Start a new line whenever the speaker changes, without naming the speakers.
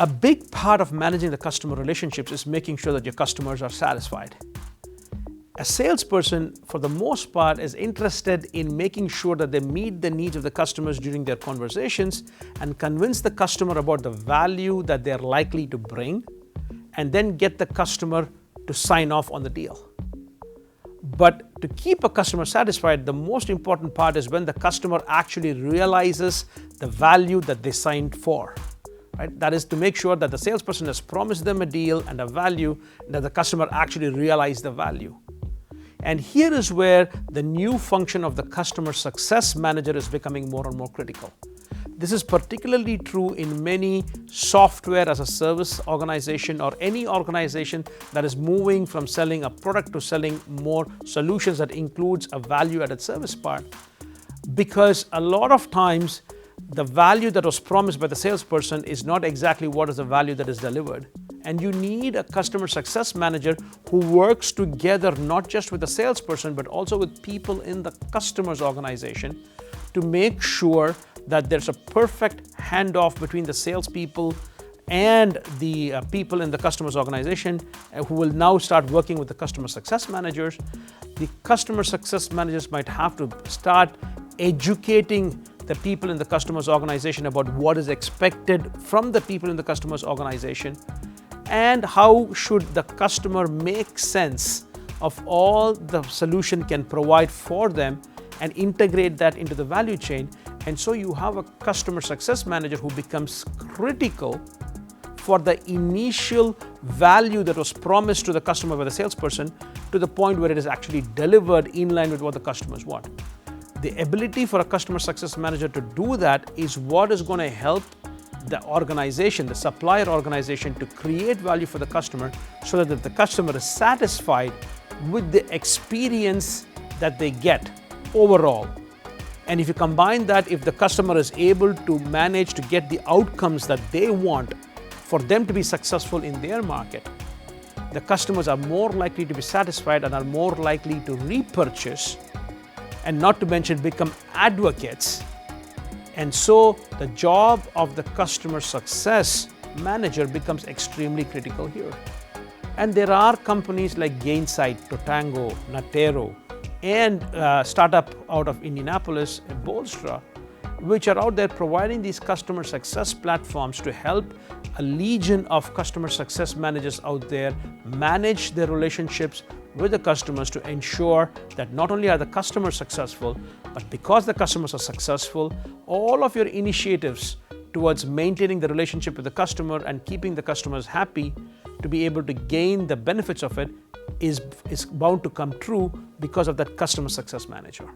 A big part of managing the customer relationships is making sure that your customers are satisfied. A salesperson, for the most part, is interested in making sure that they meet the needs of the customers during their conversations and convince the customer about the value that they're likely to bring, and then get the customer to sign off on the deal. But to keep a customer satisfied, the most important part is when the customer actually realizes the value that they signed for. Right? That is to make sure that the salesperson has promised them a deal and a value, and that the customer actually realized the value. And here is where the new function of the customer success manager is becoming more and more critical. This is particularly true in many software as a service organization, or any organization that is moving from selling a product to selling more solutions that includes a value-added service part. Because a lot of times the value that was promised by the salesperson is not exactly what is the value that is delivered. And you need a customer success manager who works together not just with the salesperson, but also with people in the customer's organization to make sure that there's a perfect handoff between the salespeople and the people in the customer's organization, who will now start working with the customer success managers. The customer success managers might have to start educating the people in the customer's organization about what is expected from the people in the customer's organization, and how should the customer make sense of all the solution can provide for them and integrate that into the value chain. And so you have a customer success manager who becomes critical for the initial value that was promised to the customer by the salesperson, to the point where it is actually delivered in line with what the customers want. The ability for a customer success manager to do that is what is going to help the organization, the supplier organization, to create value for the customer, so that the customer is satisfied with the experience that they get overall. And if you combine that, if the customer is able to manage to get the outcomes that they want for them to be successful in their market, the customers are more likely to be satisfied and are more likely to repurchase, and not to mention become advocates. And so the job of the customer success manager becomes extremely critical here. And there are companies like Gainsight, Totango, Natero, and startup out of Indianapolis, Bolstra, which are out there providing these customer success platforms to help a legion of customer success managers out there manage their relationships with the customers, to ensure that not only are the customers successful, but because the customers are successful, all of your initiatives towards maintaining the relationship with the customer and keeping the customers happy to be able to gain the benefits of it is bound to come true because of that customer success manager.